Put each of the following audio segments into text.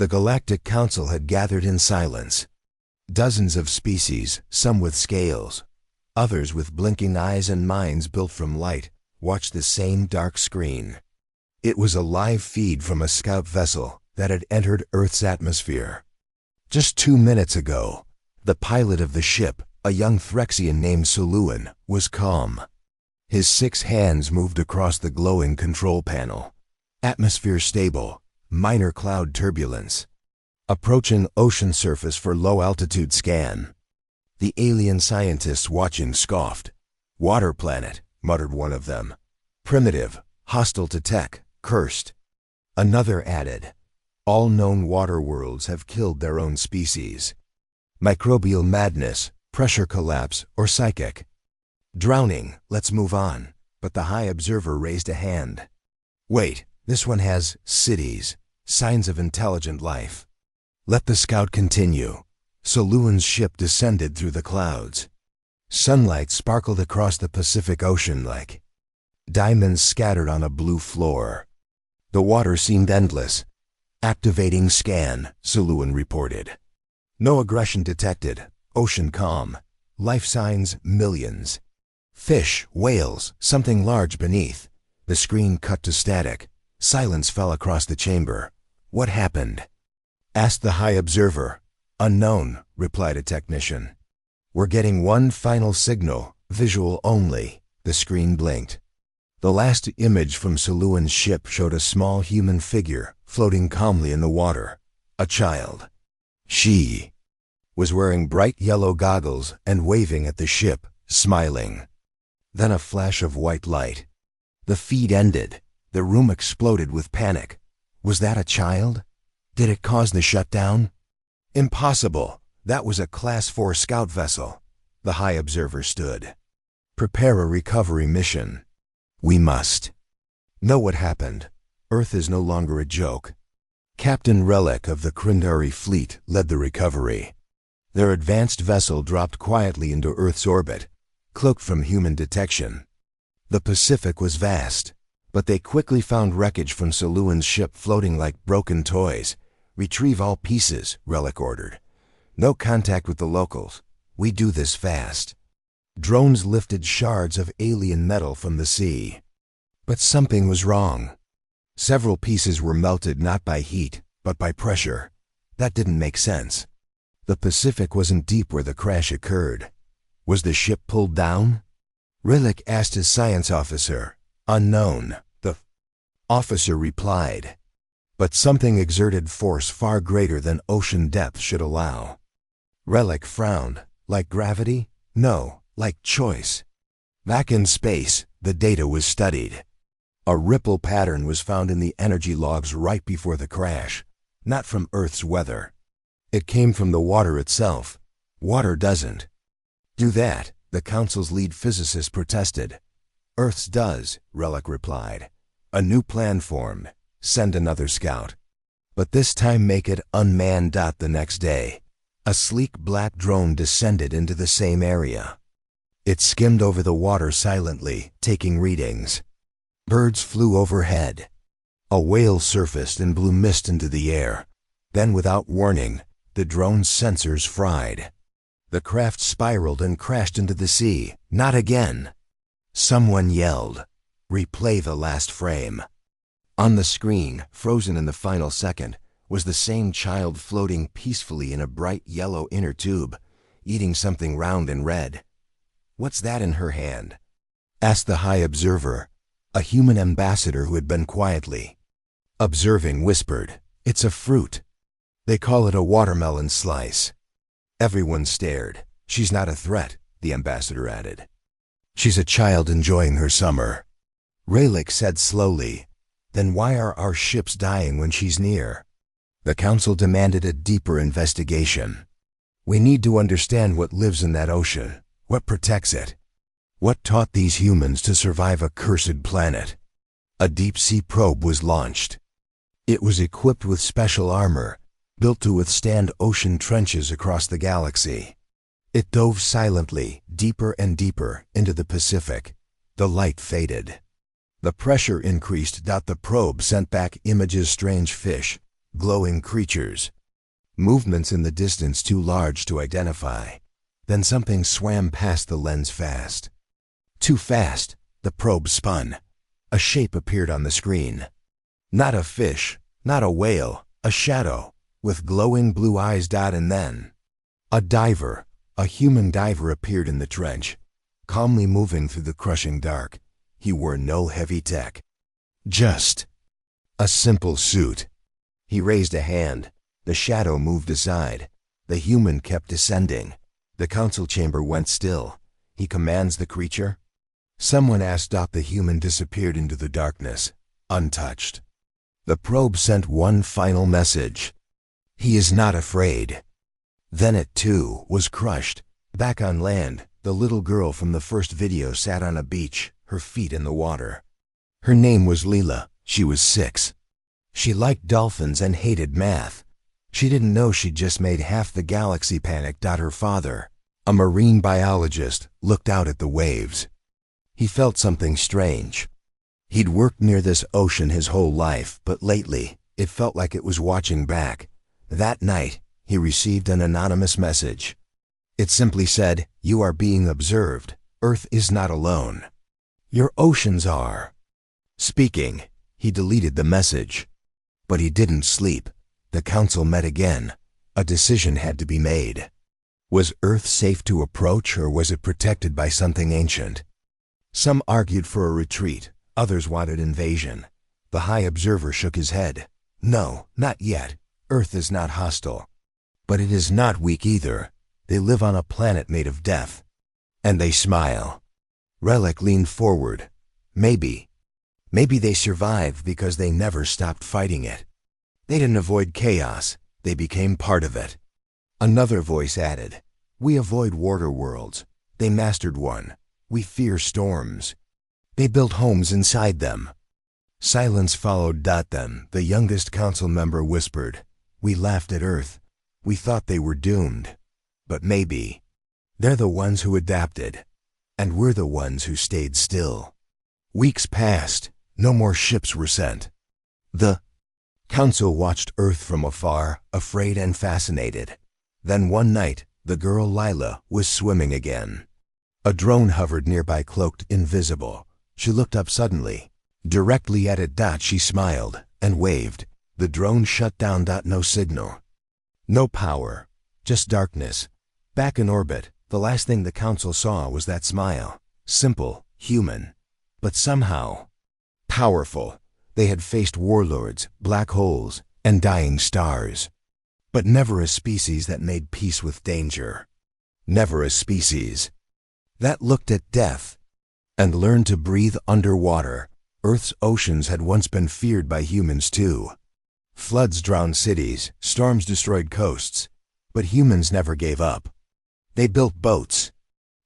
The Galactic Council had gathered in silence. Dozens of species, some with scales, others with blinking eyes and minds built from light, watched the same dark screen. It was a live feed from a scout vessel that had entered Earth's atmosphere. Just 2 minutes ago, the pilot of the ship, a young Threxian named Soluan, was calm. His 6 hands moved across the glowing control panel. Atmosphere stable, minor cloud turbulence. Approaching ocean surface for low-altitude scan. The alien scientists watching scoffed. "Water planet," muttered one of them. "Primitive, hostile to tech, cursed." Another added, "All known water worlds have killed their own species. Microbial madness, pressure collapse, or psychic. Drowning, let's move on." But the High Observer raised a hand. "Wait, this one has cities, signs of intelligent life." Let the scout continue. Soluan's ship descended through the clouds. Sunlight sparkled across the Pacific Ocean like diamonds scattered on a blue floor. The water seemed endless. "Activating scan," Soluan reported. "No aggression detected. Ocean calm. Life signs millions. Fish, whales, something large beneath." The screen cut to static. Silence fell across the chamber. "What happened?" asked the High Observer. "Unknown," replied a technician. "We're getting one final signal, visual only." The screen blinked. The last image from Soluan's ship showed a small human figure floating calmly in the water. A child. She was wearing bright yellow goggles and waving at the ship, smiling. Then a flash of white light. The feed ended. The room exploded with panic. Was that a child? Did it cause the shutdown? Impossible. That was a Class 4 scout vessel. The High Observer stood. "Prepare a recovery mission. We must know what happened. Earth is no longer a joke." Captain Relic of the Krindari fleet led the recovery. Their advanced vessel dropped quietly into Earth's orbit, cloaked from human detection. The Pacific was vast, but they quickly found wreckage from Soluan's ship floating like broken toys. "Retrieve all pieces," Relic ordered. "No contact with the locals. We do this fast." Drones lifted shards of alien metal from the sea. But something was wrong. Several pieces were melted not by heat, but by pressure. That didn't make sense. The Pacific wasn't deep where the crash occurred. Was the ship pulled down? Relic asked his science officer. "Unknown," the officer replied. But something exerted force far greater than ocean depth should allow. Relic frowned. Like gravity? No, like choice. Back in space, the data was studied. A ripple pattern was found in the energy logs right before the crash, not from Earth's weather. It came from the water itself. Water doesn't do that, the Council's lead physicist protested. "Earth's does," Relic replied. "A new plan formed. Send another scout. But this time make it unmanned." The next day, a sleek black drone descended into the same area. It skimmed over the water silently, taking readings. Birds flew overhead. A whale surfaced and blew mist into the air. Then, without warning, the drone's sensors fried. The craft spiraled and crashed into the sea. "Not again!" Someone yelled. "Replay the last frame." On the screen, frozen in the final second, was the same child floating peacefully in a bright yellow inner tube, eating something round and red. "What's that in her hand?" asked the High Observer. A human ambassador who had been quietly observing whispered, "It's a fruit. They call it a watermelon slice." Everyone stared. "She's not a threat," the ambassador added. "She's a child enjoying her summer." Relic said slowly, "Then why are our ships dying when she's near?" The Council demanded a deeper investigation. "We need to understand what lives in that ocean, what protects it. What taught these humans to survive a cursed planet?" A deep-sea probe was launched. It was equipped with special armor, built to withstand ocean trenches across the galaxy. It dove silently, deeper and deeper, into the Pacific. The light faded. The pressure increased. The probe sent back images of strange fish, glowing creatures. Movements in the distance too large to identify. Then something swam past the lens fast. Too fast, the probe spun. A shape appeared on the screen. Not a fish, not a whale, a shadow, with glowing blue eyes. And then, a diver, a human diver appeared in the trench, calmly moving through the crushing dark. He wore no heavy tech. Just a simple suit. He raised a hand. The shadow moved aside. The human kept descending. The council chamber went still. He commands the creature? Someone asked. The human disappeared into the darkness, untouched. The probe sent one final message. He is not afraid. Then it too was crushed. Back on land, the little girl from the first video sat on a beach, her feet in the water. Her name was Leela. She was 6. She liked dolphins and hated math. She didn't know she'd just made half the galaxy panic. Her father, a marine biologist, looked out at the waves. He felt something strange. He'd worked near this ocean his whole life, but lately, it felt like it was watching back. That night, he received an anonymous message. It simply said, "You are being observed. Earth is not alone. Your oceans are." Speaking, he deleted the message. But he didn't sleep. The council met again. A decision had to be made. Was Earth safe to approach, or was it protected by something ancient? Some argued for a retreat. Others wanted invasion. The High Observer shook his head. No, not yet. Earth is not hostile. But it is not weak either. They live on a planet made of death. And they smile. Relic leaned forward. Maybe they survived because they never stopped fighting it. They didn't avoid chaos. They became part of it. Another voice added, "We avoid water worlds. They mastered one. We fear storms. They built homes inside them." Silence followed. Then, the youngest council member whispered, "We laughed at Earth. We thought they were doomed. But maybe they're the ones who adapted. And we're the ones who stayed still." Weeks passed. No more ships were sent. The council watched Earth from afar, afraid and fascinated. Then one night, the girl Lila was swimming again. A drone hovered nearby, cloaked, invisible. She looked up suddenly. Directly at it. She smiled and waved. The drone shut down. No signal. No power. Just darkness. Back in orbit, the last thing the council saw was that smile. Simple, human, but somehow powerful. They had faced warlords, black holes, and dying stars. But never a species that made peace with danger. Never a species that looked at death and learned to breathe underwater. Earth's oceans had once been feared by humans too. Floods drowned cities, storms destroyed coasts, but humans never gave up. They built boats,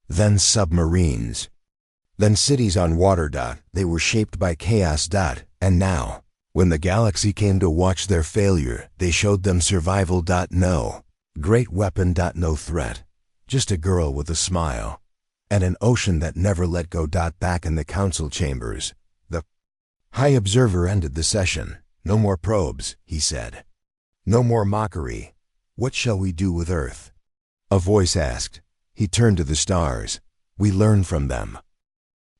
then submarines, then cities on water. They were shaped by chaos. And now, when the galaxy came to watch their failure, they showed them survival. No great weapon. No threat. Just a girl with a smile. And an ocean that never let go. Back in the council chambers, the High Observer ended the session. "No more probes," he said. "No more mockery. What shall we do with Earth?" A voice asked. He turned to the stars. "We learn from them."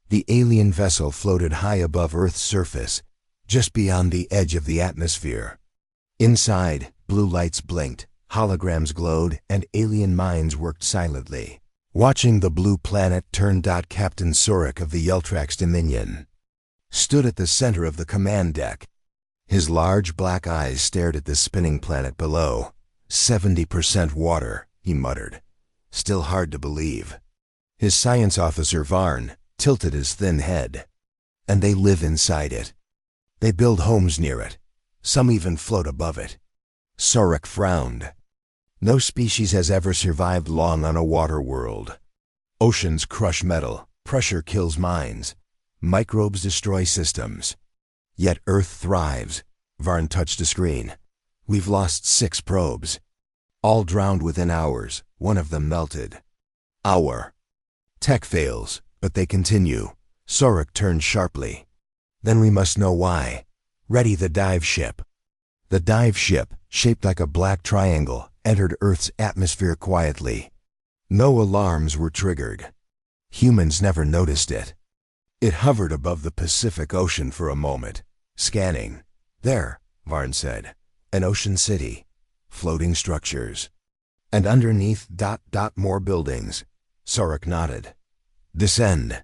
The alien vessel floated high above Earth's surface, just beyond the edge of the atmosphere. Inside, blue lights blinked, holograms glowed, and alien minds worked silently, watching the blue planet turn. Captain Sorik of the Yeltrax Dominion stood at the center of the command deck. His large black eyes stared at the spinning planet below. 70% water, he muttered. Still hard to believe. His science officer Varn tilted his thin head. And they live inside it. They build homes near it. Some even float above it. Sorik frowned. No species has ever survived long on a water world. Oceans crush metal, pressure kills minds, microbes destroy systems. Yet Earth thrives. Varn touched a screen. We've lost 6 probes. All drowned within hours. One of them melted. Our tech fails, but they continue. Sorik turned sharply. Then we must know why. Ready the dive ship. The dive ship, shaped like a black triangle, entered Earth's atmosphere quietly. No alarms were triggered. Humans never noticed it. It hovered above the Pacific Ocean for a moment, scanning. There, Varn said. An ocean city. Floating structures. And underneath ... more buildings. Sorok nodded. Descend.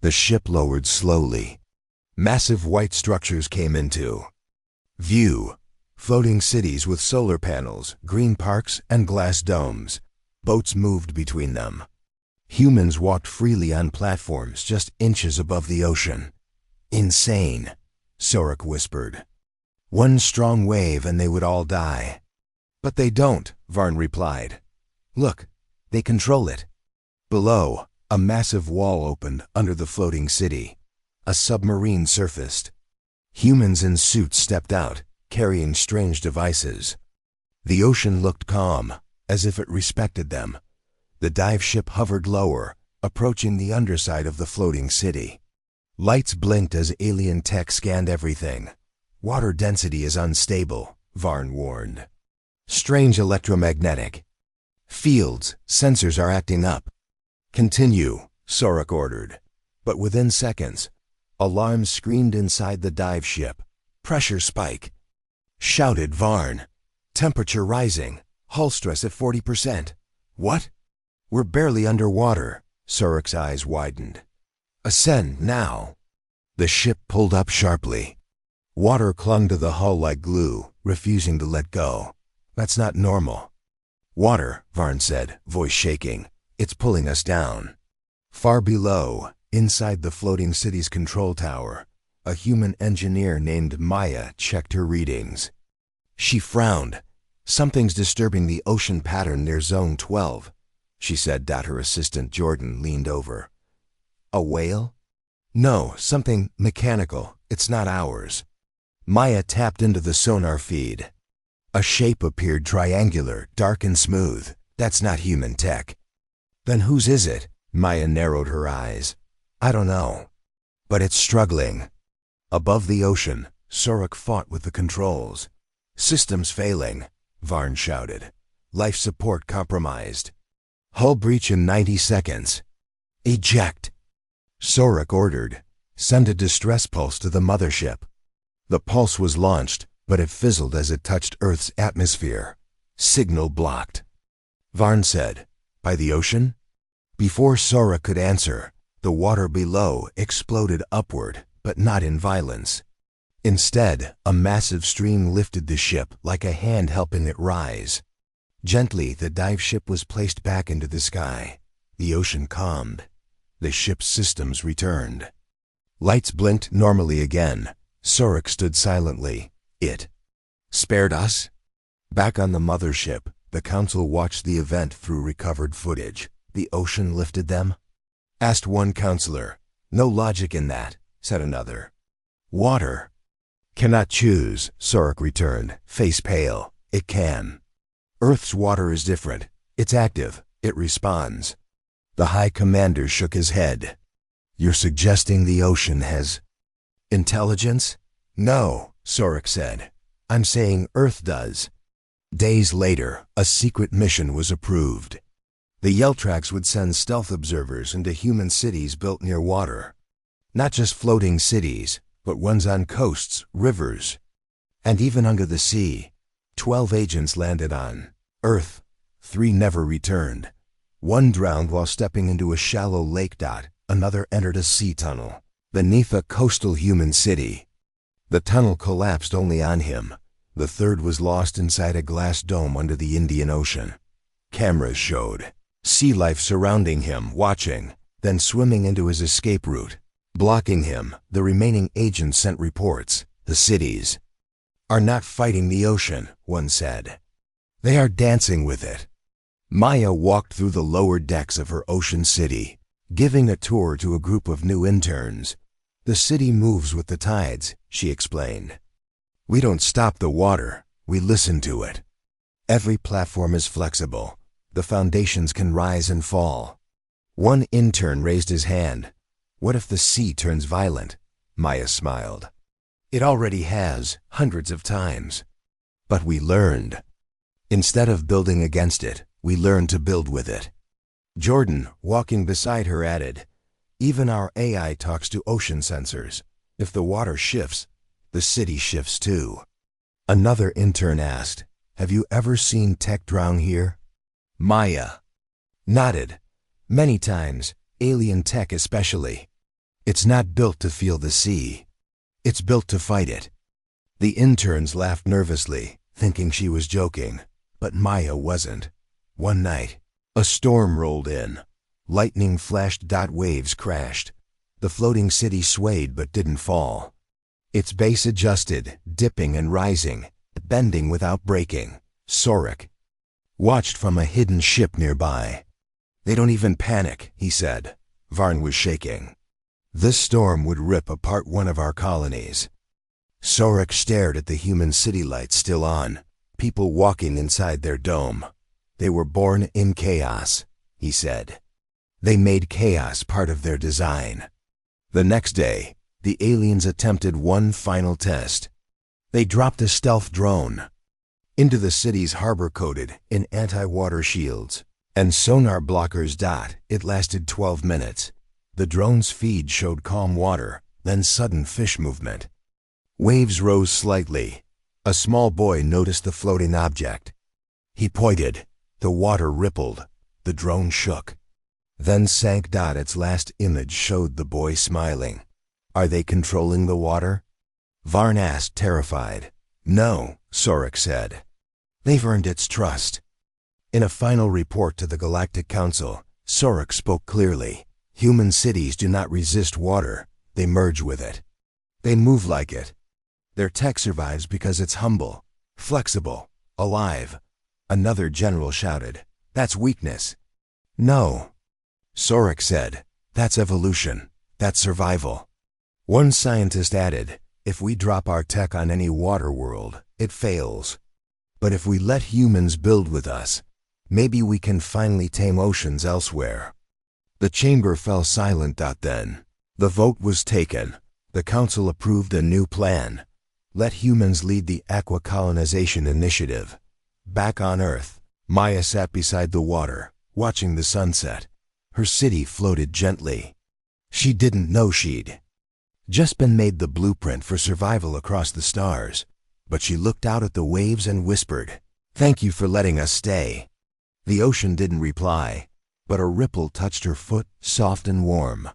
The ship lowered slowly. Massive white structures came into view. Floating cities with solar panels, green parks, and glass domes. Boats moved between them. Humans walked freely on platforms just inches above the ocean. Insane, Sorok whispered. One strong wave and they would all die. But they don't, Varn replied. Look, they control it. Below, a massive wall opened under the floating city. A submarine surfaced. Humans in suits stepped out, carrying strange devices. The ocean looked calm, as if it respected them. The dive ship hovered lower, approaching the underside of the floating city. Lights blinked as alien tech scanned everything. Water density is unstable, Varn warned. Strange electromagnetic fields, sensors are acting up. Continue, Sorok ordered. But within seconds, alarms screamed inside the dive ship. Pressure spike. Shouted Varn. Temperature rising. Hull stress at 40%. What? We're barely underwater. Sorok's eyes widened. Ascend now. The ship pulled up sharply. Water clung to the hull like glue, refusing to let go. That's not normal. Water, Varn said, voice shaking. It's pulling us down. Far below, inside the floating city's control tower, a human engineer named Maya checked her readings. She frowned. Something's disturbing the ocean pattern near Zone 12, she said. Her assistant Jordan leaned over. A whale? No, something mechanical. It's not ours. Maya tapped into the sonar feed. A shape appeared, triangular, dark and smooth. That's not human tech. Then whose is it? Maya narrowed her eyes. I don't know. But it's struggling. Above the ocean, Sorok fought with the controls. Systems failing, Varn shouted. Life support compromised. Hull breach in 90 seconds. Eject. Sorok ordered. Send a distress pulse to the mothership. The pulse was launched, but it fizzled as it touched Earth's atmosphere. Signal blocked. Varn said, By the ocean? Before Sorok could answer, the water below exploded upward, but not in violence. Instead, a massive stream lifted the ship like a hand helping it rise. Gently, the dive ship was placed back into the sky. The ocean calmed. The ship's systems returned. Lights blinked normally again. Sorok stood silently. It spared us? Back on the mothership, the council watched the event through recovered footage. The ocean lifted them? Asked one counselor. No logic in that, said another. Water. Cannot choose, Sorok returned, face pale. It can. Earth's water is different. It's active. It responds. The High Commander shook his head. You're suggesting the ocean has intelligence? No, Sorok said. I'm saying Earth does. Days later, a secret mission was approved. The Yeltrax would send stealth observers into human cities built near water. Not just floating cities, but ones on coasts, rivers, and even under the sea. 12 agents landed on Earth. 3 never returned. 1 drowned while stepping into a shallow lake. Another entered a sea tunnel beneath a coastal human city. The tunnel collapsed only on him. The 3rd was lost inside a glass dome under the Indian Ocean. Cameras showed sea life surrounding him, watching, then swimming into his escape route. Blocking him, the remaining agents sent reports. The cities are not fighting the ocean, one said. They are dancing with it. Maya walked through the lower decks of her ocean city, giving a tour to a group of new interns. The city moves with the tides, she explained. We don't stop the water, we listen to it. Every platform is flexible. The foundations can rise and fall. One intern raised his hand. What if the sea turns violent? Maya smiled. It already has, hundreds of times. But we learned. Instead of building against it, we learned to build with it. Jordan, walking beside her, added, "Even our AI talks to ocean sensors. If the water shifts, the city shifts too." Another intern asked, "Have you ever seen tech drown here?" Maya nodded. "Many times, alien tech especially. It's not built to feel the sea. It's built to fight it." The interns laughed nervously, thinking she was joking, but Maya wasn't. One night, a storm rolled in. Lightning flashed. Waves crashed. The floating city swayed but didn't fall. Its base adjusted, dipping and rising, bending without breaking. Sorek watched from a hidden ship nearby. "They don't even panic," he said. Varn was shaking. "This storm would rip apart one of our colonies." Sorek stared at the human city lights still on, people walking inside their dome. "They were born in chaos," he said. "They made chaos part of their design." The next day, the aliens attempted one final test. They dropped a stealth drone into the city's harbor coated in anti-water shields and sonar blockers. It lasted 12 minutes. The drone's feed showed calm water, then sudden fish movement. Waves rose slightly. A small boy noticed the floating object. He pointed. The water rippled. The drone shook. Then sank. Its last image showed the boy smiling. "Are they controlling the water?" Varn asked, terrified. "No," Sorek said. "They've earned its trust." In a final report to the Galactic Council, Sorek spoke clearly. Human cities do not resist water, they merge with it. They move like it. Their tech survives because it's humble, flexible, alive. Another general shouted, "That's weakness." "No," Sorek said. "That's evolution. That's survival." One scientist added, "If we drop our tech on any water world, it fails. But if we let humans build with us, maybe we can finally tame oceans elsewhere." The chamber fell silent. Then the vote was taken. The council approved a new plan. Let humans lead the aqua colonization initiative. Back on Earth, Maya sat beside the water, watching the sunset. Her city floated gently. She didn't know she'd just been made the blueprint for survival across the stars. But she looked out at the waves and whispered, "Thank you for letting us stay." The ocean didn't reply, but a ripple touched her foot, soft and warm.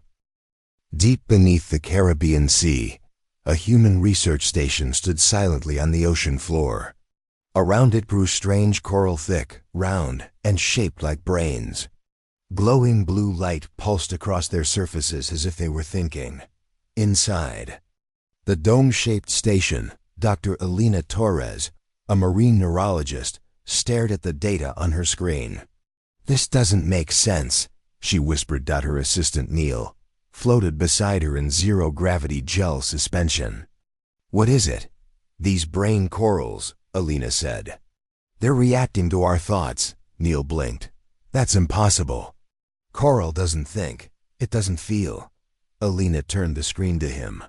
Deep beneath the Caribbean Sea, a human research station stood silently on the ocean floor. Around it grew strange coral, thick, round, and shaped like brains. Glowing blue light pulsed across their surfaces as if they were thinking. Inside the dome-shaped station, Dr. Elena Torres, a marine neurologist, stared at the data on her screen. "This doesn't make sense," she whispered. Her assistant Neil floated beside her in zero-gravity gel suspension. "What is it?" "These brain corals," Elena said. "They're reacting to our thoughts," Neil blinked. "That's impossible. Coral doesn't think. It doesn't feel." Elena turned the screen to him.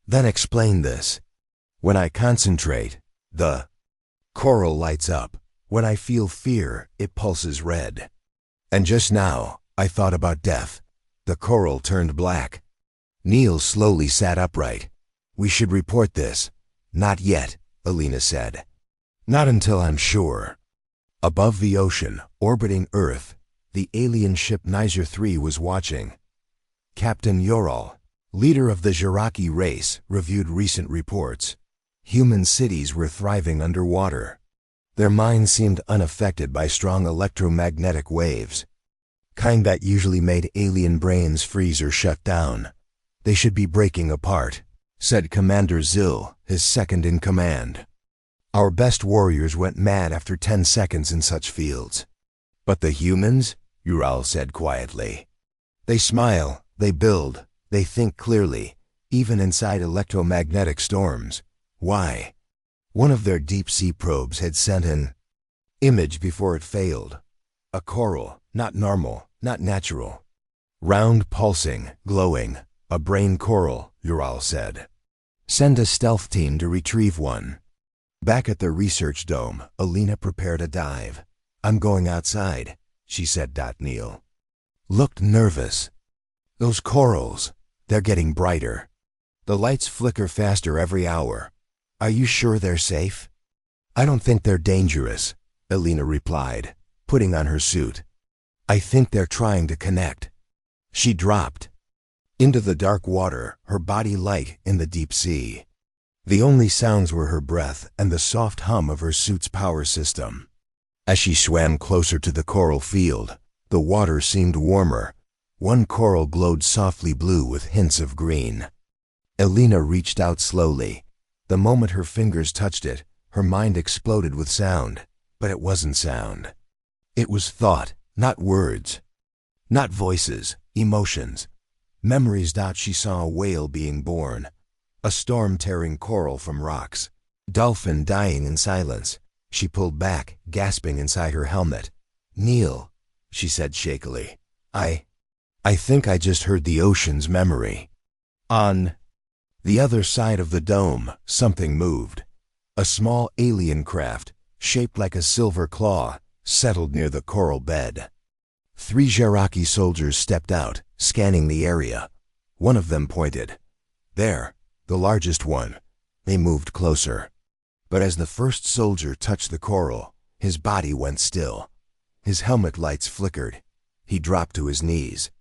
"Then explain this." "When I concentrate, the coral lights up. When I feel fear, it pulses red. And just now, I thought about death. The coral turned black." Neil slowly sat upright. "We should report this." "Not yet," Elena said. "Not until I'm sure." Above the ocean, orbiting Earth, the alien ship Nizer 3 was watching. Captain Yoral, leader of the Jiraki race, reviewed recent reports. Human cities were thriving underwater. Their minds seemed unaffected by strong electromagnetic waves, kind that usually made alien brains freeze or shut down. "They should be breaking apart," said Commander Zil, his second in command. "Our best warriors went mad after 10 seconds in such fields." "But the humans?" Ural said quietly. "They smile, they build, they think clearly, even inside electromagnetic storms. Why?" One of their deep-sea probes had sent an image before it failed. A coral, not normal, not natural. Round, pulsing, glowing. A brain coral, Ural said. "Send a stealth team to retrieve one." Back at the research dome, Alina prepared a dive. "I'm going outside," she said. Neil looked nervous. "Those corals, they're getting brighter. The lights flicker faster every hour. Are you sure they're safe?" "I don't think they're dangerous," Alina replied, putting on her suit. "I think they're trying to connect." She dropped into the dark water, her body light in the deep sea. The only sounds were her breath and the soft hum of her suit's power system. As she swam closer to the coral field, the water seemed warmer. One coral glowed softly blue with hints of green. Alina reached out slowly. The moment her fingers touched it, her mind exploded with sound. But it wasn't sound. It was thought, not words. Not voices, emotions. Memories. She saw a whale being born. A storm tearing coral from rocks. Dolphin dying in silence. She pulled back, gasping inside her helmet. "Neil," she said shakily. I think I just heard the ocean's memory." On the other side of the dome, something moved. A small alien craft, shaped like a silver claw, settled near the coral bed. 3 Jaraki soldiers stepped out, scanning the area. One of them pointed. "There, the largest one." They moved closer. But as the first soldier touched the coral, his body went still. His helmet lights flickered. He dropped to his knees.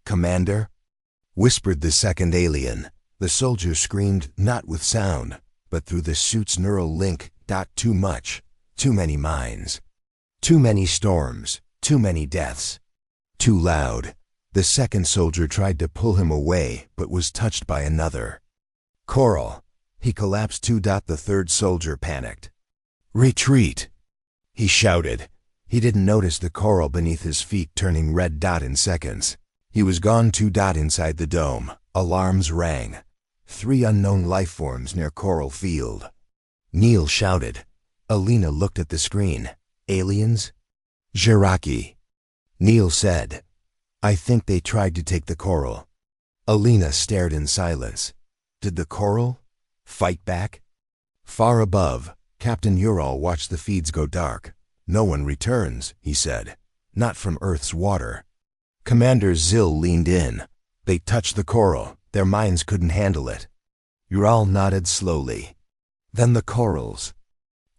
"Commander?" whispered the second alien. The soldier screamed, not with sound, but through the suit's neural link. Too much. Too many minds. Too many storms. Too many deaths. Too loud. The second soldier tried to pull him away, but was touched by another coral. He collapsed. The third soldier panicked. "Retreat!" he shouted. He didn't notice the coral beneath his feet turning red. In seconds, he was gone. Inside the dome, alarms rang. 3 unknown life forms near coral field. Neil shouted. Alina looked at the screen. "Aliens?" "Jaraki," Neil said. "I think they tried to take the coral." Alina stared in silence. Did the coral fight back? Far above, Captain Ural watched the feeds go dark. "No one returns," he said. "Not from Earth's water." Commander Zill leaned in. "They touched the coral. Their minds couldn't handle it." Ural nodded slowly. "Then the corals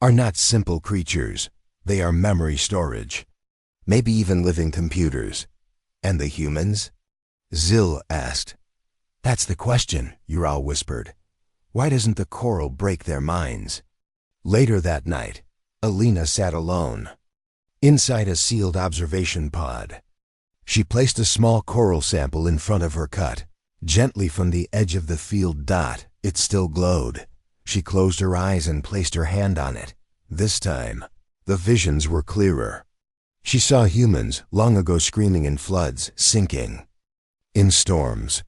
are not simple creatures. They are memory storage. Maybe even living computers." "And the humans?" Zill asked. "That's the question," Ural whispered. "Why doesn't the coral break their minds?" Later that night, Alina sat alone inside a sealed observation pod. She placed a small coral sample in front of her cut. Gently from the edge of the field. It still glowed. She closed her eyes and placed her hand on it. This time, the visions were clearer. She saw humans, long ago screaming in floods, sinking in storms.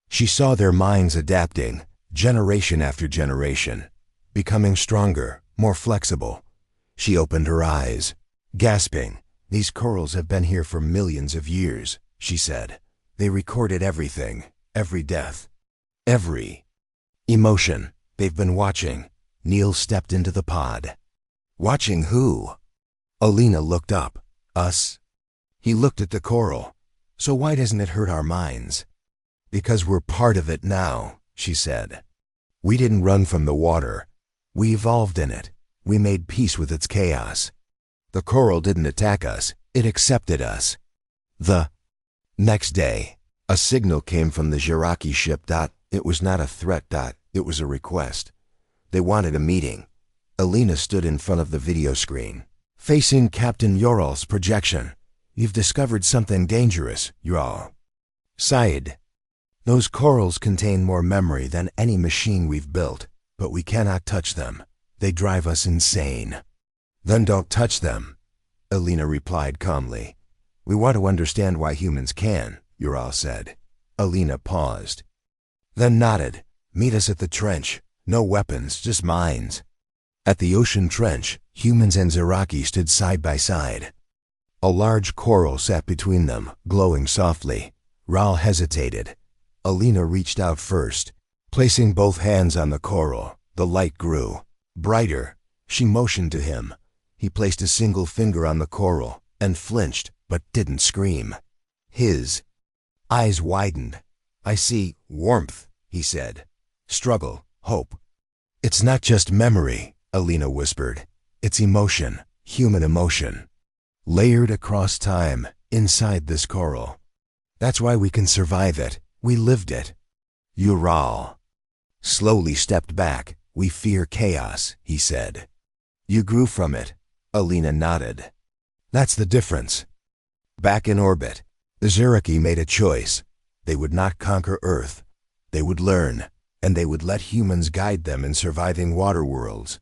She saw their minds adapting, generation after generation, becoming stronger, more flexible. She opened her eyes, gasping. "These corals have been here for millions of years," she said. "They recorded everything, every death, every emotion. They've been watching." Neil stepped into the pod. "Watching who?" Alina looked up. "Us." He looked at the coral. "So why doesn't it hurt our minds?" "Because we're part of it now," she said. "We didn't run from the water. We evolved in it. We made peace with its chaos. The coral didn't attack us. It accepted us." The next day, a signal came from the Jaraki ship. It was not a threat. It was a request. They wanted a meeting. Alina stood in front of the video screen, facing Captain Ural's projection. "You've discovered something dangerous, Ural sighed. "Those corals contain more memory than any machine we've built, but we cannot touch them. They drive us insane." "Then don't touch them," Alina replied calmly. "We want to understand why humans can," Ural said. Alina paused, then nodded. "Meet us at the trench. No weapons, just minds." At the ocean trench, humans and Zaraki stood side by side. A large coral sat between them, glowing softly. Ral hesitated. Alina reached out first. Placing both hands on the coral, the light grew. Brighter. She motioned to him. He placed a single finger on the coral and flinched, but didn't scream. His eyes widened. "I see warmth," he said. "Struggle, hope." "It's not just memory," Alina whispered. "It's emotion, human emotion, layered across time, inside this coral. That's why we can survive it. We lived it." Ural slowly stepped back. "We fear chaos," he said. "You grew from it," Alina nodded. "That's the difference." Back in orbit, the Zeraki made a choice. They would not conquer Earth. They would learn, and they would let humans guide them in surviving water worlds.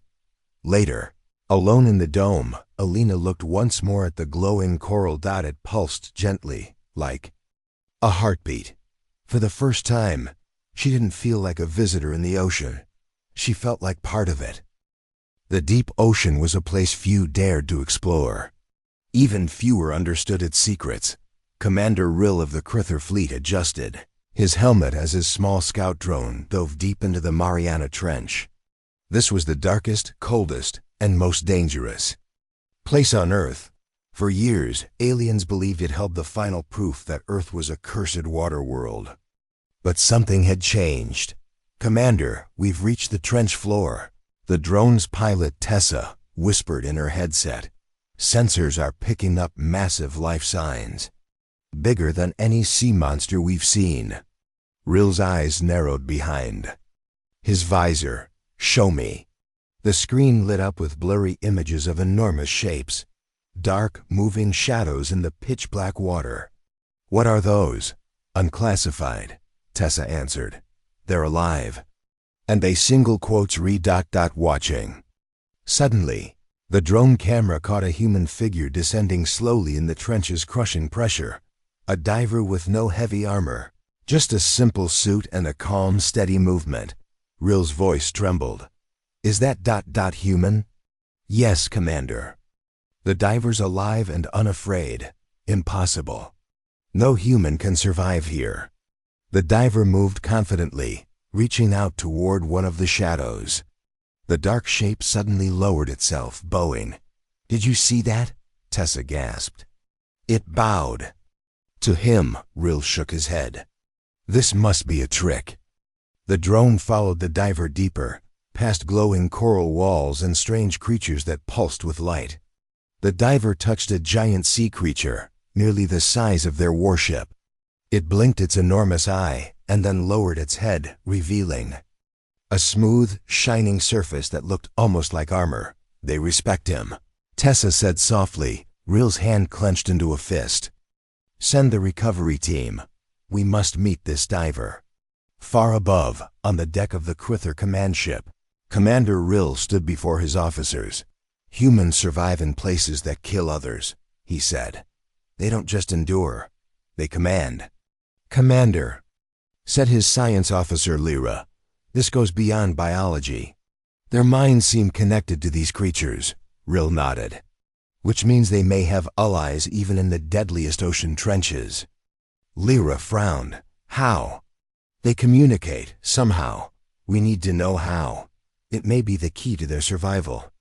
Later, alone in the dome, Alina looked once more at the glowing coral dot. It pulsed gently, like a heartbeat. For the first time, she didn't feel like a visitor in the ocean. She felt like part of it. The deep ocean was a place few dared to explore. Even fewer understood its secrets. Commander Rill of the Krither fleet adjusted his helmet as his small scout drone dove deep into the Mariana Trench. This was the darkest, coldest, and most dangerous place on Earth. For years, aliens believed it held the final proof that Earth was a cursed water world. But something had changed. "Commander, we've reached the trench floor," the drone's pilot Tessa whispered in her headset. "Sensors are picking up massive life signs, bigger than any sea monster we've seen." Rill's eyes narrowed behind his visor. "Show me." The screen lit up with blurry images of enormous shapes, dark, moving shadows in the pitch-black water. "What are those?" "Unclassified," Tessa answered. "They're alive. And they single quotes read ... watching." Suddenly, the drone camera caught a human figure descending slowly in the trench's crushing pressure. A diver with no heavy armor, just a simple suit and a calm, steady movement. Rill's voice trembled. "Is that ... human?" "Yes, Commander." "The diver's alive and unafraid." "Impossible. No human can survive here." The diver moved confidently, reaching out toward one of the shadows. The dark shape suddenly lowered itself, bowing. "Did you see that?" Tessa gasped. "It bowed." To him, Rill shook his head. "This must be a trick." The drone followed the diver deeper, past glowing coral walls and strange creatures that pulsed with light. The diver touched a giant sea creature, nearly the size of their warship. It blinked its enormous eye and then lowered its head, revealing a smooth, shining surface that looked almost like armor. "They respect him," Tessa said softly. Rill's hand clenched into a fist. "Send the recovery team. We must meet this diver." Far above, on the deck of the Krither command ship, Commander Rill stood before his officers. "Humans survive in places that kill others," he said. "They don't just endure, they command." "Commander," said his science officer Lyra, "this goes beyond biology. Their minds seem connected to these creatures." Rill nodded. "Which means they may have allies even in the deadliest ocean trenches." Lyra frowned. "How?" "They communicate, somehow. We need to know how. It may be the key to their survival."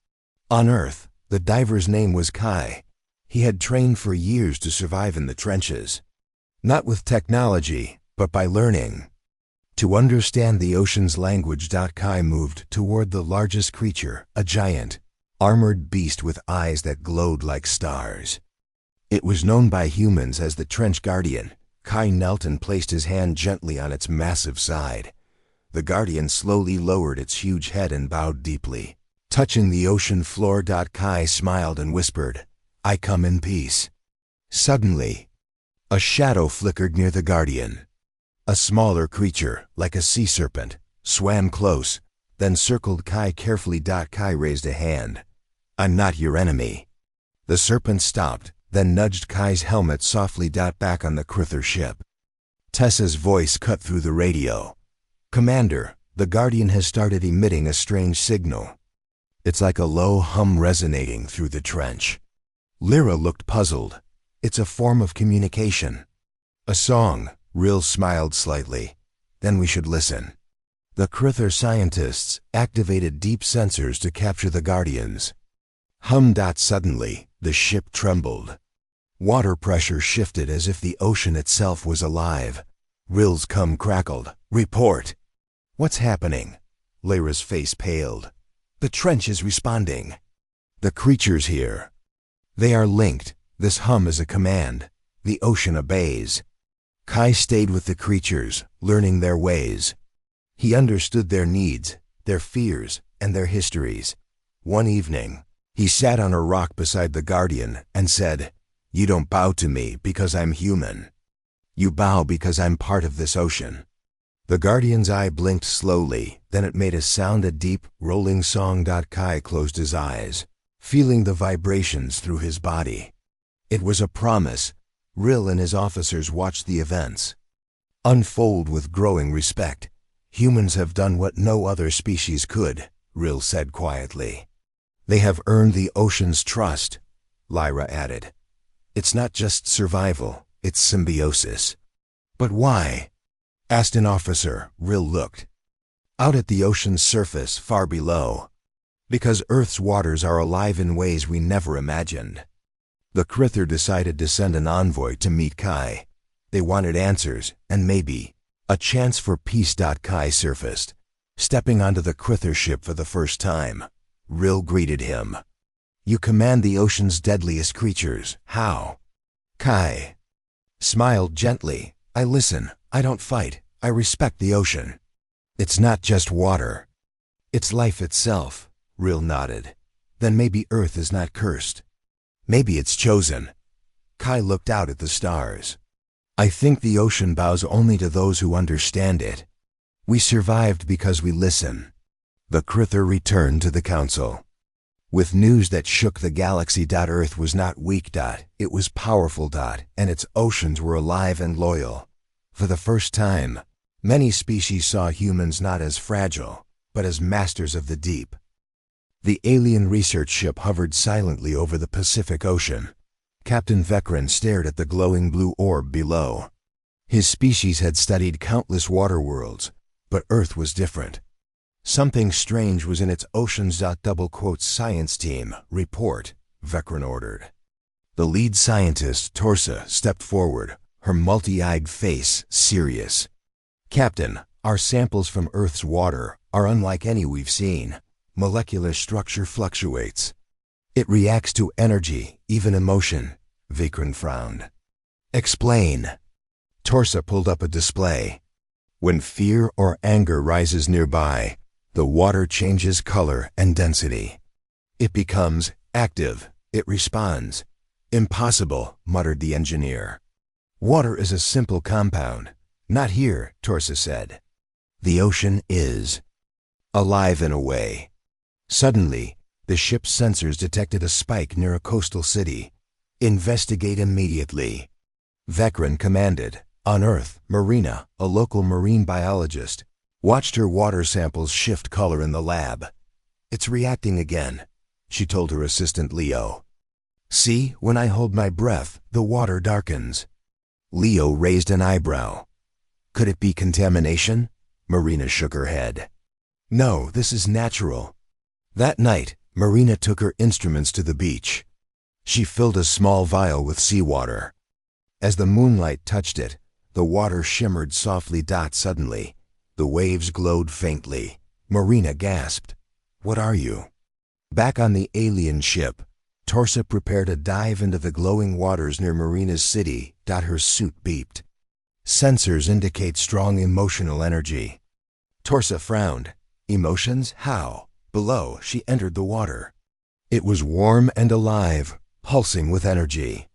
On Earth, the diver's name was Kai. He had trained for years to survive in the trenches. Not with technology, but by learning. To understand the ocean's language. Kai moved toward the largest creature, a giant, armored beast with eyes that glowed like stars. It was known by humans as the Trench Guardian. Kai knelt and placed his hand gently on its massive side. The Guardian slowly lowered its huge head and bowed deeply, touching the ocean floor. Kai smiled and whispered, "I come in peace." Suddenly, a shadow flickered near the Guardian. A smaller creature, like a sea serpent, swam close, then circled Kai carefully. Kai raised a hand. "I'm not your enemy." The serpent stopped, then nudged Kai's helmet softly. Back on the Krither ship, Tessa's voice cut through the radio. "Commander, the Guardian has started emitting a strange signal. It's like a low hum resonating through the trench." Lyra looked puzzled. "It's a form of communication." "A song," Rill smiled slightly. "Then we should listen." The Krither scientists activated deep sensors to capture the Guardians. Suddenly, the ship trembled. Water pressure shifted as if the ocean itself was alive. Rill's cum crackled. "Report!" "What's happening?" Lyra's face paled. "The trench is responding." "The creatures here. They are linked. This hum is a command. The ocean obeys." Kai stayed with the creatures, learning their ways. He understood their needs, their fears, and their histories. One evening, he sat on a rock beside the Guardian and said, "You don't bow to me because I'm human. You bow because I'm part of this ocean." The Guardian's eye blinked slowly, then it made a deep, rolling song. Kai closed his eyes, feeling the vibrations through his body. It was a promise. Rill and his officers watched the events unfold with growing respect. "Humans have done what no other species could," Rill said quietly. "They have earned the ocean's trust," Lyra added. "It's not just survival, it's symbiosis." "But why?" asked an officer. Rill looked out at the ocean's surface far below. "Because Earth's waters are alive in ways we never imagined." The Krither decided to send an envoy to meet Kai. They wanted answers, and maybe a chance for peace. Kai surfaced, stepping onto the Krither ship for the first time. Rill greeted him. "You command the ocean's deadliest creatures. How?" Kai smiled gently. "I listen. I don't fight. I respect the ocean. It's not just water. It's life itself." Rill nodded. "Then maybe Earth is not cursed. Maybe it's chosen." Kai looked out at the stars. "I think the ocean bows only to those who understand it. We survived because we listen." The Krither returned to the council with news that shook the galaxy. Earth was not weak. It was powerful. And its oceans were alive and loyal. For the first time, many species saw humans not as fragile, but as masters of the deep. The alien research ship hovered silently over the Pacific Ocean. Captain Vekran stared at the glowing blue orb below. His species had studied countless water worlds, but Earth was different. Something strange was in its oceans. "Science team, report," Vekran ordered. The lead scientist, Torsa, stepped forward, her multi-eyed face serious. "Captain, our samples from Earth's water are unlike any we've seen. Molecular structure fluctuates. It reacts to energy, even emotion." Vekran frowned. "Explain." Torsa pulled up a display. "When fear or anger rises nearby, the water changes color and density. It becomes active. It responds." "Impossible," muttered the engineer. "Water is a simple compound." "Not here," Torsa said. "The ocean is alive in a way." Suddenly, the ship's sensors detected a spike near a coastal city. "Investigate immediately," Vekran commanded. On Earth, Marina, a local marine biologist, watched her water samples shift color in the lab. "It's reacting again," she told her assistant Leo. "See, when I hold my breath, the water darkens." Leo raised an eyebrow. "Could it be contamination?" Marina shook her head. "No, this is natural." That night, Marina took her instruments to the beach. She filled a small vial with seawater. As the moonlight touched it, the water shimmered softly. Suddenly, the waves glowed faintly. Marina gasped. "What are you?" Back on the alien ship, Torsa prepared a dive into the glowing waters near Marina's city. Her suit beeped. Sensors indicate strong emotional energy. Torsa frowned. "Emotions? How?" Below, she entered the water. It was warm and alive, pulsing with energy.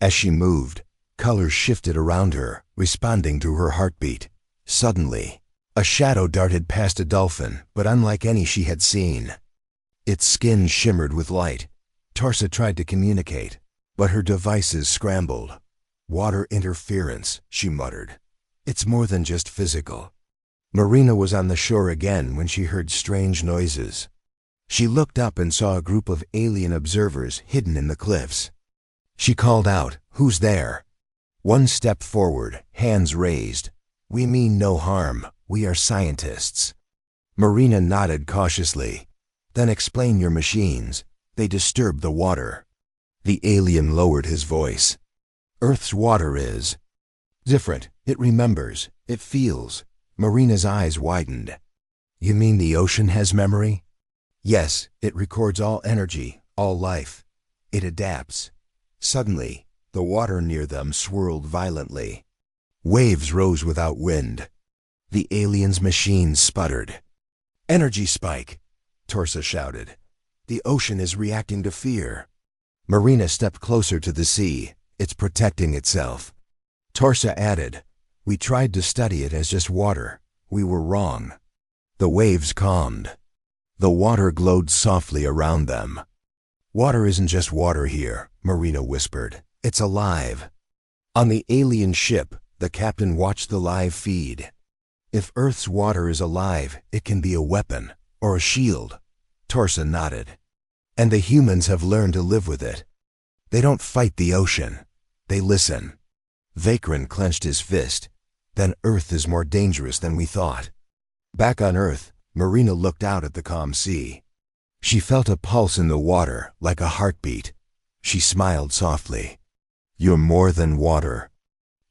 As she moved, colors shifted around her, responding to her heartbeat. Suddenly, a shadow darted past a dolphin, but unlike any she had seen. Its skin shimmered with light. Torsa tried to communicate, but her devices scrambled. "Water interference," she muttered. "It's more than just physical." Marina was on the shore again when she heard strange noises. She looked up and saw a group of alien observers hidden in the cliffs. She called out, "Who's there?" One stepped forward, hands raised. "We mean no harm. We are scientists." Marina nodded cautiously. Then explain your machines. They disturb the water. The alien lowered his voice. Earth's water is different. It remembers. It feels. Marina's eyes widened. You mean the ocean has memory? Yes, it records all energy, all life. It adapts. Suddenly, the water near them swirled violently. Waves rose without wind. The alien's machines sputtered. Energy spike, Torsa shouted. The ocean is reacting to fear. Marina stepped closer to the sea. It's protecting itself. Torsa added, we tried to study it as just water. We were wrong. The waves calmed. The water glowed softly around them. Water isn't just water here, Marina whispered. It's alive. On the alien ship, the captain watched the live feed. If Earth's water is alive, it can be a weapon or a shield. Torsa nodded. And the humans have learned to live with it. They don't fight the ocean. They listen. Vakran clenched his fist. Then Earth is more dangerous than we thought. Back on Earth, Marina looked out at the calm sea. She felt a pulse in the water, like a heartbeat. She smiled softly. You're more than water.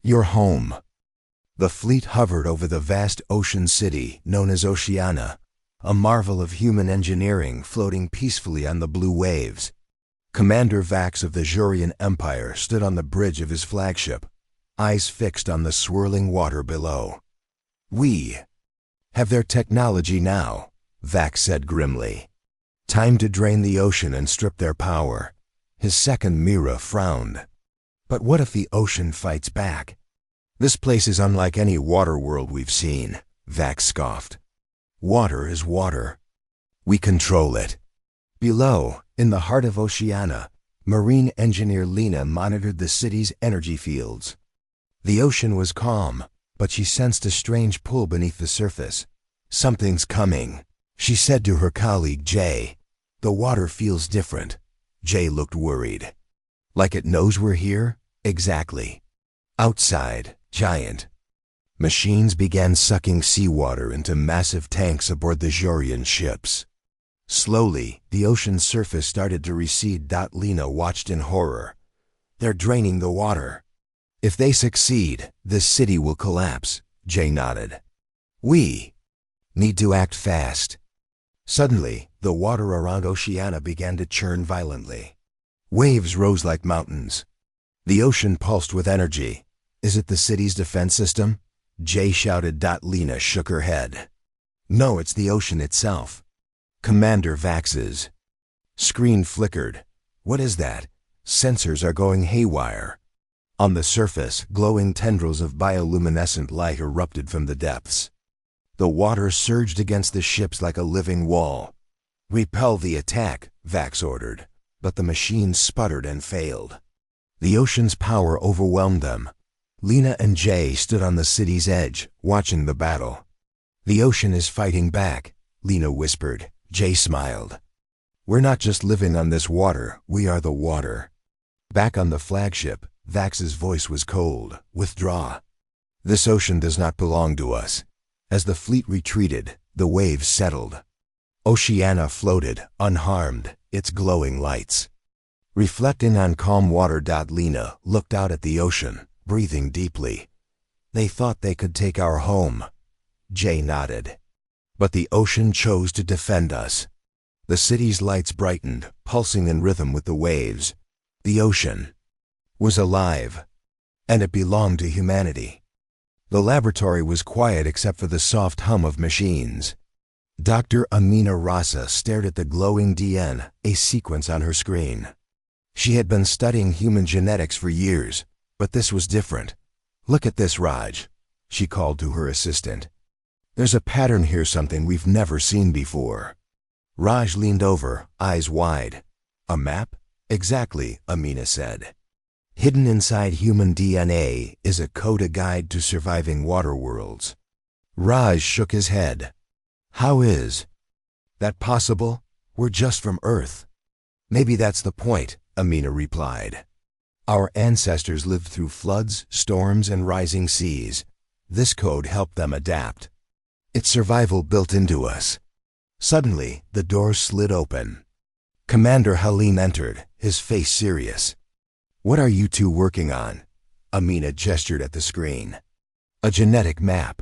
You're home. The fleet hovered over the vast ocean city known as Oceana, a marvel of human engineering floating peacefully on the blue waves. Commander Vax of the Jurian Empire stood on the bridge of his flagship, eyes fixed on the swirling water below. We have their technology now, Vax said grimly. Time to drain the ocean and strip their power. His second Mira frowned. But what if the ocean fights back? This place is unlike any water world we've seen, Vax scoffed. Water is water. We control it. Below, in the heart of Oceana, marine engineer Lena monitored the city's energy fields. The ocean was calm, but she sensed a strange pull beneath the surface. Something's coming, she said to her colleague Jay. The water feels different. Jay looked worried. Like it knows we're here? Exactly. Outside, giant machines began sucking seawater into massive tanks aboard the Jurian ships. Slowly, the ocean's surface started to recede. Lena watched in horror. They're draining the water. If they succeed, this city will collapse, Jay nodded. We need to act fast. Suddenly, the water around Oceana began to churn violently. Waves rose like mountains. The ocean pulsed with energy. Is it the city's defense system? Jay shouted. Lena shook her head. No, it's the ocean itself. Commander Vax's screen flickered. What is that? Sensors are going haywire. On the surface, glowing tendrils of bioluminescent light erupted from the depths. The water surged against the ships like a living wall. Repel the attack, Vax ordered, but the machines sputtered and failed. The ocean's power overwhelmed them. Lena and Jay stood on the city's edge, watching the battle. The ocean is fighting back, Lena whispered. Jay smiled. We're not just living on this water, we are the water. Back on the flagship, Vax's voice was cold. Withdraw. This ocean does not belong to us. As the fleet retreated, the waves settled. Oceana floated, unharmed, its glowing lights. Reflecting on calm water. Lena looked out at the ocean, breathing deeply. They thought they could take our home. Jay nodded. But the ocean chose to defend us. The city's lights brightened, pulsing in rhythm with the waves. The ocean was alive, and it belonged to humanity. The laboratory was quiet except for the soft hum of machines. Dr. Amina Rasa stared at the glowing DNA sequence on her screen. She had been studying human genetics for years, but this was different. Look at this, Raj, she called to her assistant. There's a pattern here, something we've never seen before. Raj leaned over, eyes wide. A map? Exactly, Amina said. Hidden inside human DNA is a code, a guide to surviving water worlds. Raj shook his head. How is that possible? We're just from Earth. Maybe that's the point, Amina replied. Our ancestors lived through floods, storms, and rising seas. This code helped them adapt. It's survival built into us. Suddenly, the door slid open. Commander Halim entered, his face serious. "What are you two working on?" Amina gestured at the screen. "A genetic map.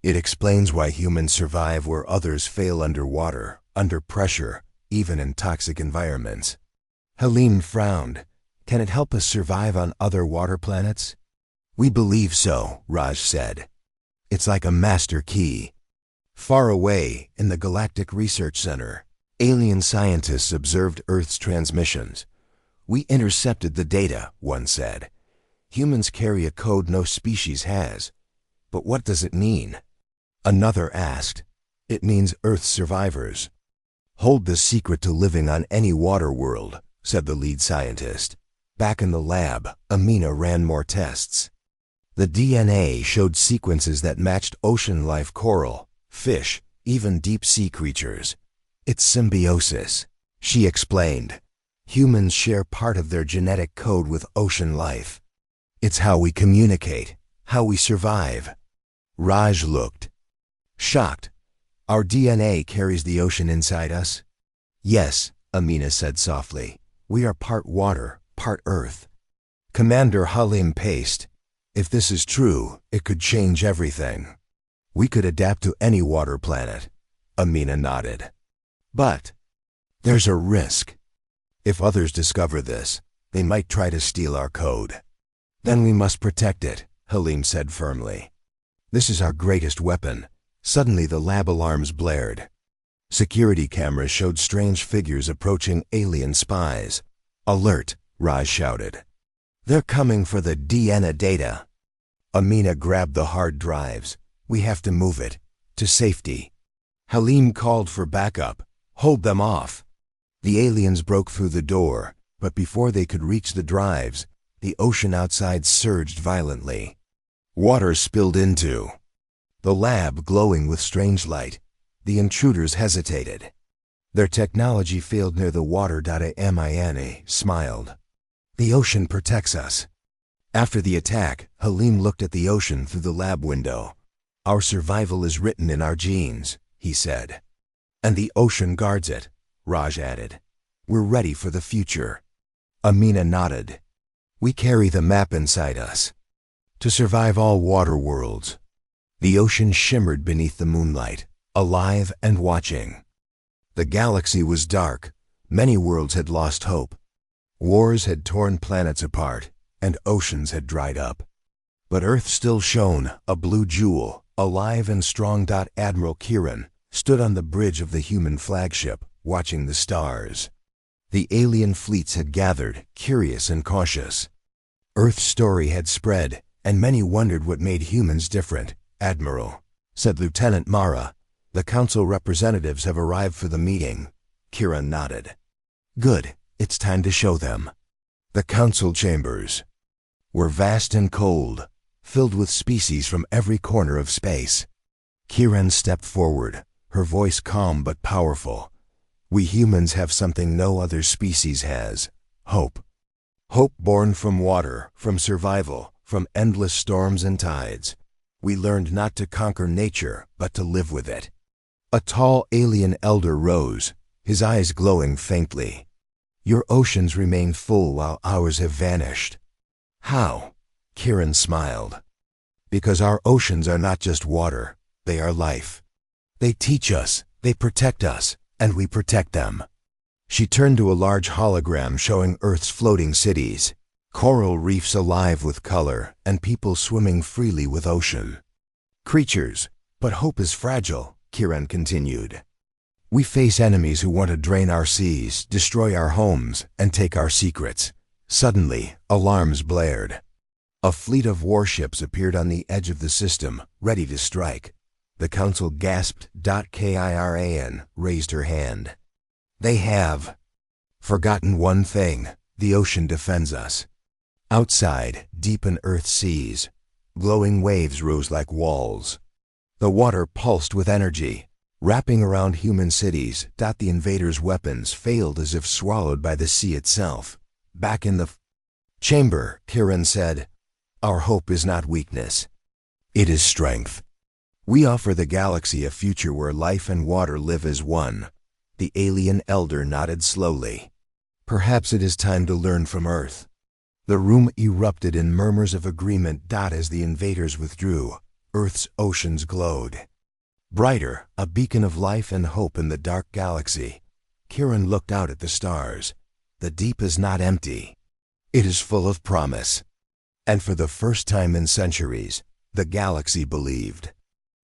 It explains why humans survive where others fail underwater, under pressure, even in toxic environments." Halim frowned. "Can it help us survive on other water planets?" "We believe so," Raj said. "It's like a master key." Far away, in the Galactic Research Center, alien scientists observed Earth's transmissions. "We intercepted the data," one said. "Humans carry a code no species has. But what does it mean?" Another asked. "It means Earth's survivors hold the secret to living on any water world," said the lead scientist. Back in the lab, Amina ran more tests. The DNA showed sequences that matched ocean life, coral, fish, even deep-sea creatures. "It's symbiosis," she explained. "Humans share part of their genetic code with ocean life. It's how we communicate, how we survive." Raj looked shocked. "Our DNA carries the ocean inside us?" "Yes," Amina said softly. "We are part water, part earth." Commander Halim paced. "If this is true, it could change everything." "We could adapt to any water planet," Amina nodded. "But there's a risk. If others discover this, they might try to steal our code." "Then we must protect it," Halim said firmly. "This is our greatest weapon." Suddenly the lab alarms blared. Security cameras showed strange figures approaching alien spies. "Alert!" Raj shouted. "They're coming for the DNA data." Amina grabbed the hard drives. "We have to move it. To safety." Halim called for backup. "Hold them off." The aliens broke through the door, but before they could reach the drives, the ocean outside surged violently. Water spilled into the lab, glowing with strange light. The intruders hesitated. "Their technology failed near the water." Amina smiled. "The ocean protects us." After the attack, Halim looked at the ocean through the lab window. "Our survival is written in our genes," he said. "And the ocean guards it," Raj added. "We're ready for the future." Amina nodded. "We carry the map inside us to survive all water worlds." The ocean shimmered beneath the moonlight, alive and watching. The galaxy was dark. Many worlds had lost hope. Wars had torn planets apart, and oceans had dried up. But Earth still shone, a blue jewel, alive and strong. Admiral Kiran stood on the bridge of the human flagship, watching the stars. The alien fleets had gathered, curious and cautious. Earth's story had spread, and many wondered what made humans different. "Admiral," said Lieutenant Mara, "the council representatives have arrived for the meeting." Kiran nodded. "Good, it's time to show them." The council chambers were vast and cold, filled with species from every corner of space. Kiran stepped forward, her voice calm but powerful. "We humans have something no other species has: hope. Hope born from water, from survival, from endless storms and tides. We learned not to conquer nature, but to live with it." A tall alien elder rose, his eyes glowing faintly. "Your oceans remain full while ours have vanished." "How?" Kiran smiled. "Because our oceans are not just water, they are life. They teach us, they protect us, and we protect them." She turned to a large hologram showing Earth's floating cities, coral reefs alive with color, and people swimming freely with ocean creatures. "But hope is fragile," Kiran continued. "We face enemies who want to drain our seas, destroy our homes, and take our secrets." Suddenly, alarms blared. A fleet of warships appeared on the edge of the system, ready to strike. The council gasped. Kiran raised her hand. "They have forgotten one thing: the ocean defends us." Outside, deep in Earth's seas, glowing waves rose like walls. The water pulsed with energy, wrapping around human cities. The invaders' weapons failed as if swallowed by the sea itself. Back in the chamber, Kiran said, "Our hope is not weakness. It is strength. We offer the galaxy a future where life and water live as one. The alien elder nodded slowly. Perhaps it is time to learn from Earth. The room erupted in murmurs of agreement. As the invaders withdrew, Earth's oceans glowed. Brighter, a beacon of life and hope in the dark galaxy. Kieran looked out at the stars. The deep is not empty. It is full of promise. And for the first time in centuries, the galaxy believed.